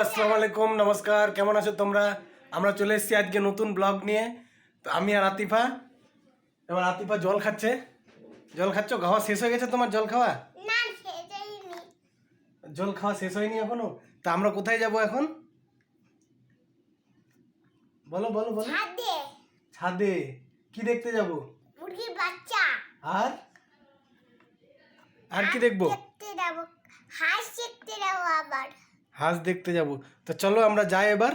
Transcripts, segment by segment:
আসসালামু আলাইকুম, নমস্কার। কেমন আছো তোমরা? আমরা চলে এসেছি আজকে নতুন ব্লগ নিয়ে। তো আমি আর আতিফা, এবার আতিফা জল খাচ্ছে। জল খাচ্ছ? খাওয়া শেষ হয়ে গেছে তোমার? জল খাওয়া না, শেষ হয়নি। জল খাওয়া শেষ হয়নি এখনো? তা আমরা কোথায় যাব এখন? বলো বলো বলো। ছাদে ছাদে। কি দেখতে যাব? মুরগির বাচ্চা। আর আর কি দেখবো? দেখতে যাবো, হাঁস দেখতে যাবো আবার। হাঁস দেখতে যাব। তো চলো আমরা যাই এবার।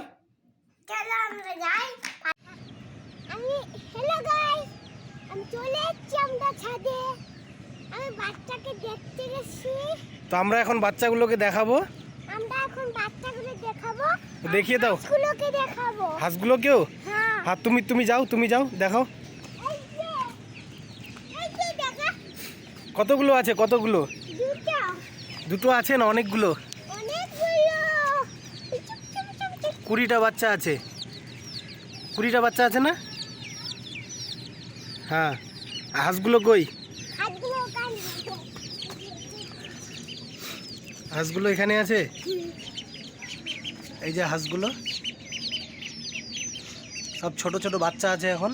চলো আমরা যাই। হ্যালো গাইস, আমি চলে এসেছি আমরা ছাদে। আমি বাচ্চাকে দেখতে গেছি। তো আমরা এখন বাচ্চাগুলোকে দেখাবো। আমরা এখন বাচ্চাগুলো দেখাবো। দেখিয়ে দাও। হাঁসগুলোকে দেখাবো। হাঁসগুলোকেও? হ্যাঁ। হ্যাঁ, তুমি যাও দেখাও। এই যে দেখা, কতগুলো আছে? কতগুলো? দুটো। দুটো আছে না অনেকগুলো? অনেকগুলো। 20টা বাচ্চা আছে। 20টা বাচ্চা আছে না? হ্যাঁ। হাঁসগুলো কই? হাতগুলো কান। হাঁসগুলো এখানে আছে। এই যে হাঁসগুলো, সব ছোট ছোট বাচ্চা আছে। এখন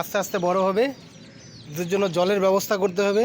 আস্তে আস্তে বড় হবে, এদের জন্য জলের ব্যবস্থা করতে হবে।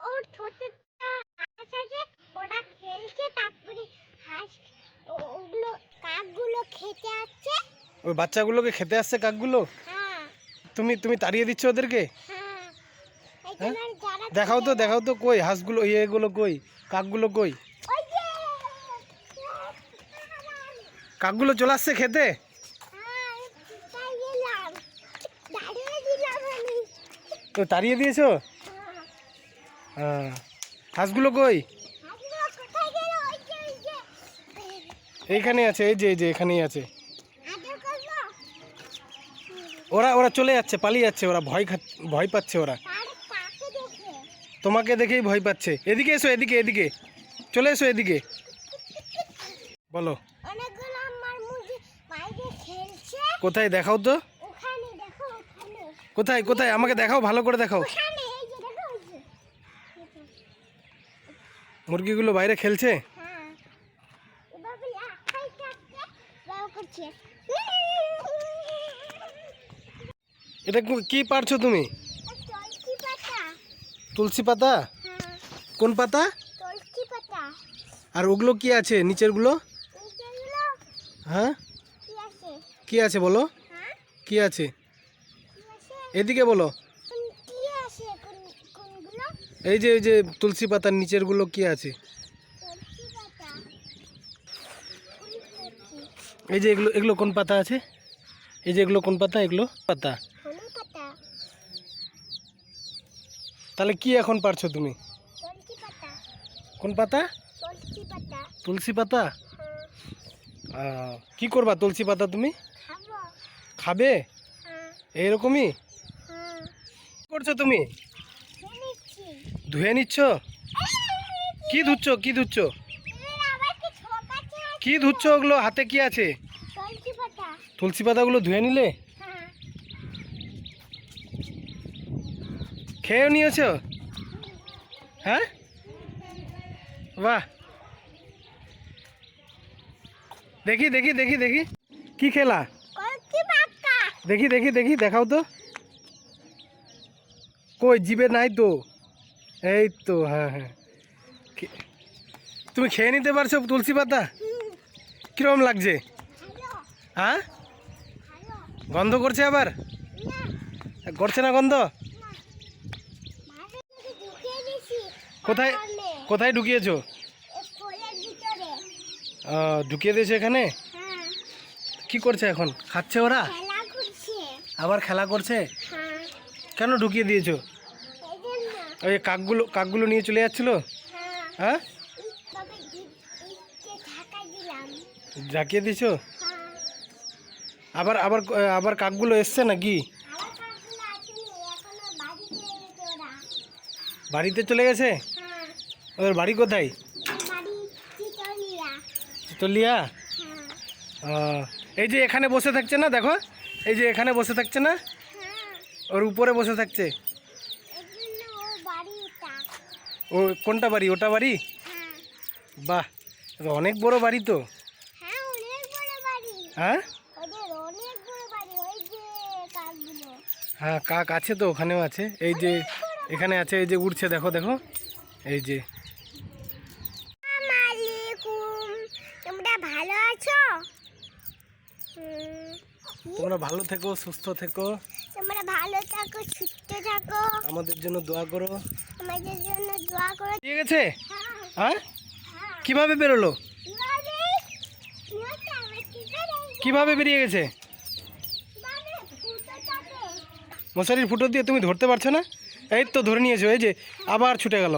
ওর ছোটটা হাঁস আছে, ওরা খেলছে। তারপরে হাঁস ওগুলো কাকগুলো খেতে আসছে। ওই বাচ্চাগুলোকে খেতে আসছে কাকগুলো? হ্যাঁ তুমি তাড়িয়ে দিচ্ছ ওদেরকে? হ্যাঁ, হ্যাঁ? এখানে যারা দেখাও তো কই হাঁসগুলো, ইয়েগুলো কই, কাকগুলো কই? ওই যে কাকগুলো চলে আসছে খেতে? হ্যাঁ, তাই গেলাম, দাঁড়িয়ে দিলাম আমি। তো তাড়িয়ে দিয়েছো? হ্যাঁ, হ্যাঁ। হাঁসগুলো কই? হাঁসগুলো কোথায় গেল? ওই যে এইখানে আছে, এই যে এখানেই আছে। আদর করলো। ওরা চলে যাচ্ছে, পালিয়ে যাচ্ছে। ওরা ভয় পাচ্ছে ওরা। তার কাকে দেখে তোমাকে দেখেই ভয় পাচ্ছে। এদিকে এসো, এদিকে চলে এসো এদিকে। বলো। অনেকগুলো আমার মুরগি বাইরে খেলছে। কোথায় দেখাও তো? ওখানে দেখো, ওখানে কোথায় আমাকে দেখাও, ভালো করে দেখাও। ওখানে এই যে দেখো, ওই যে। মুরগিগুলো বাইরে খেলছে। হ্যাঁ, এভাবে লাফাই কাটছে, বাবা করছে। এটা কি পারছো তুমি? তুলসী পাতা। তুলসী পাতা? হ্যাঁ, কোন পাতা? তুলসী পাতা। আর ওগুলো কি আছে নিচেরগুলো? এইগুলো হ্যাঁ, কি আছে? কি আছে বলো? হ্যাঁ, কি আছে? কি আছে? এদিকে বলো। কি আছে? কোনগুলো? এই যে তুলসী পাতার নিচেরগুলো কি আছে? তুলসী পাতা। এই যে এগুলো কোন পাতা আছে? এই যে এগুলো কোন পাতা? এগুলো পাতা। ধনে পাতা। তাহলে কি এখন পারছো তুমি? তুলসী পাতা। কোন পাতা? তুলসী পাতা। তুলসী পাতা? হ্যাঁ, কি করবা তুলসী পাতা তুমি? খাবো। খাবে? হ্যাঁ, এইরকমই? হ্যাঁ, কি করছো তুমি? নিচ্ছি। ধুয়ে নিচ্ছ? কি ধুচ্ছ? কি ধুচ্ছ ওগুলো? হাতে কি আছে? তুলসী পাতা। তুলসী পাতাগুলো ধুয়ে নিলে? হ্যাঁ, খেয়েও নিয়েছো? হ্যাঁ, বাহ। দেখি দেখি দেখি দেখি কি খেলা, কলকি পাক্কা। দেখি দেখি দেখি দেখাও তো। কই, জিভে নাই তো। এই তো, হ্যাঁ হ্যাঁ। তুমি খেয়ে নিতে পারছো তুলসী পাতা? কিরকম লাগছে? হ্যালো হ্যাঁ, হ্যালো। গন্ধ করছে আবার? না করছে না গন্ধ? না, মাঝে থেকে ঢুকিয়ে দিছি। কোথায় তাহলে কোথায় ঢুকিয়েছো? এই ফলের ভিতরে। ঢুকিয়ে দিয়েছো এখানে? হ্যাঁ, কি করছে এখন? খাচ্ছে ওরা? খেলা করছে। আবার খেলা করছে? হ্যাঁ, কেন ঢুকিয়ে দিয়েছো? এই জন্য। ওই কাকগুলো নিয়ে চলে যাচ্ছিল? হ্যাঁ, হ্যাঁ, তবে ইটকে ঢাকাই দিলাম। ঢাকিয়ে দিয়েছো? হ্যাঁ, আবার আবার আবার কাকগুলো এসছে নাকি? আবার কাকগুলো আসেনি, এখনো বাড়িতে এনেছে ওরা। বাড়িতে চলে গেছে? হ্যাঁ, ওদের বাড়ি কোথায়? বাড়ি চিতলিয়া। চিতলিয়া? হ্যাঁ, এই যে এখানে বসে থাকছে না, দেখো, এই যে এখানে বসে থাকছে না, হ্যাঁ, ওর উপরে বসে থাকছে। এই জন্য ও বাড়িটা। ও কোনটা বাড়ি? ওটা বাড়ি? হ্যাঁ, বাহ, তো অনেক বড় বাড়ি তো। হ্যাঁ, অনেক বড় বাড়ি। হ্যাঁ ওদের অনেক বড় বাড়ি, ওই যে কাকগুলো। হ্যাঁ, কাক আছে তো, ওখানেও আছে, এই যে এখানে আছে, এই যে উড়ছে, দেখো দেখো, এই যে। আসসালামালাইকুম, তোমরা ভালো আছো? তোমরা ভালো থেকো, সুস্থ থেকো, তোমরা ভালো থাকো, সুস্থ থাকো, আমাদের জন্য দোয়া করো। আমাদের জন্য দোয়া করো। ঠিক আছে? হ্যাঁ, হ্যাঁ, হ্যাঁ। কিভাবে বেরোলো? কিভাবে? কিভাবে আমার কি করে? কিভাবে বেরিয়ে গেছে? কিভাবে? ফুটো চাপে। মশারির ফুটো দিয়ে তুমি ধরতে পারছো না? এই তো ধরে নিয়েছো, এই যে আবার ছুটে গেল।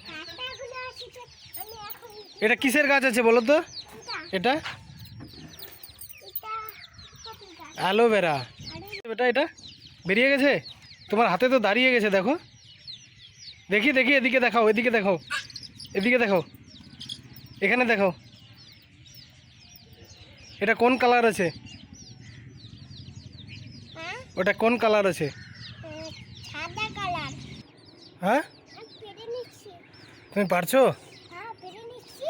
কাঁটাগুলো আছে তো, আমি এখন এটা কিসের গাছ আছে বলো তো? এটা এটা এটা কপি গাছ। অ্যালোভেরা। আরে বেটা, এটা বেরিয়ে গেছে তোমার হাতে, তো দাঁড়িয়ে গেছে, দেখো দেখি দেখি, এদিকে দেখাও, এদিকে দেখাও, এদিকে দেখাও, এখানে দেখাও। এটা কোন কালার আছে? হ্যাঁ, ওটা কোন কালার আছে? সাদা কালার। হ্যাঁ, আমি পেরে নিচ্ছি। তুমি পারছো? হ্যাঁ, পেরে নিচ্ছি।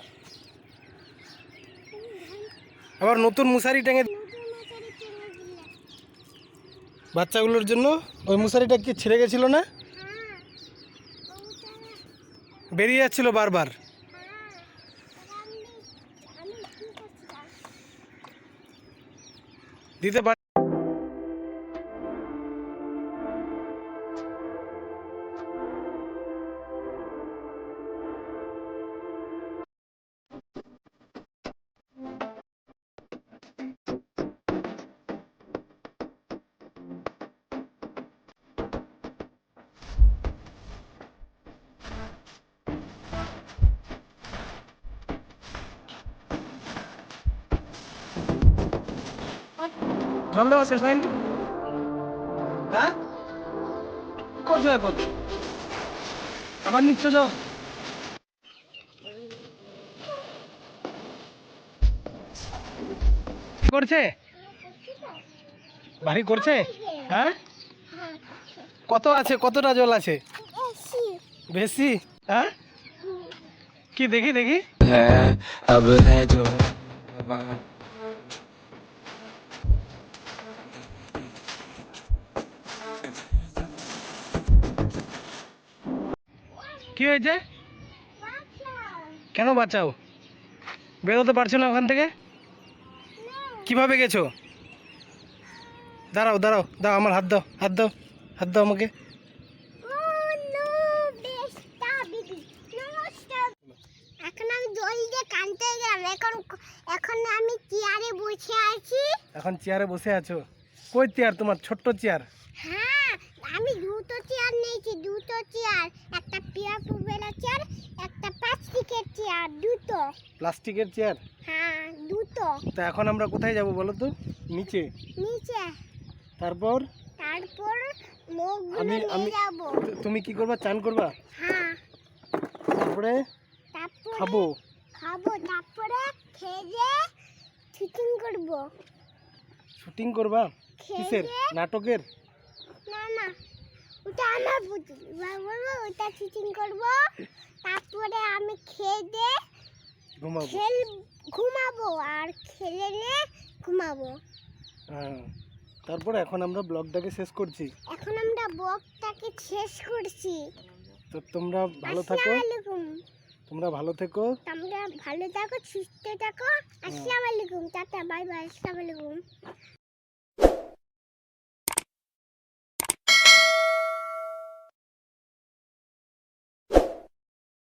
আবার নতুন মশারি টেঙে নতুন মশারি টেনে দিলে। বাচ্চাগুলোর জন্য। ওই মশারিটা কি ছিঁড়ে গেছিল না? হ্যাঁ, ওটা বেরিয়ে যাচ্ছিল বারবার। হ্যাঁ, আমি কি করছিলাম? দিতে পার। জল দেওয়া শেষ হয়নি? হ্যাঁ, কি করছো এখন? আবার নিচ্ছ যাও। কি করছে? বাড়ি করছে? হ্যাঁ, হ্যাঁ, কত আছে, কতটা জল আছে? এসি। বেশি? হ্যাঁ, কি দেখি দেখি। है अब है जो কি হয়েছে? বাঁচাও। কেন বাঁচাও? বেরোতে পারছো না ওখান থেকে? কিভাবে গেছো? দাঁড়াও দাঁড়াও, দাও আমার হাত দাও, হাত দাও, হাত দাও আমাকে। এখন আমি জল দিয়ে কানতে গেলাম। এখন আমি চেয়ারে বসে আছি। এখন চেয়ারে বসে আছো? কই চেয়ার তোমার? ছোট্ট চেয়ার? হ্যাঁ, আমি দুটো চেয়ার নিয়েছি, দুটো চেয়ার। একটা পিয়ার পুবেলা চেয়ার, একটা প্লাস্টিকের চেয়ার, দুটো। প্লাস্টিকের চেয়ার? হ্যাঁ, দুটো। তা এখন আমরা কোথায় যাব বলো তো? নিচে? নিচে। তারপর তারপর মুখগুলো আমি নিয়ে যাবো। তুমি কি করবা? চান করবা? হ্যাঁ, তারপরে তারপরে খাবো? খাবো, তারপরে খেয়ে শুটিং করবো। শুটিং করবা? কিসের? খেয়ে নাটকের? না না, ওটা আমার পুতুল এবার বলবো ওইটা চিটিং করবো তারপরে আমি খেয়ে দিয়ে ঘুমাবো। ঘুমাবো আর খেলে নিয়ে ঘুমাবো। হ্যাঁ, তারপরে এখন আমরা ব্লগটাকে শেষ করছি। এখন আমরা ব্লগটাকে শেষ করছি। তো তোমরা ভালো থাকো, আসসালামু আলাইকুম। তোমরা ভালো থেকো। তোমরা ভালো থাকো, সুস্থ থাকো। আসসালামু আলাইকুম, টাটা, বাই বাই, আসসালামু আলাইকুম।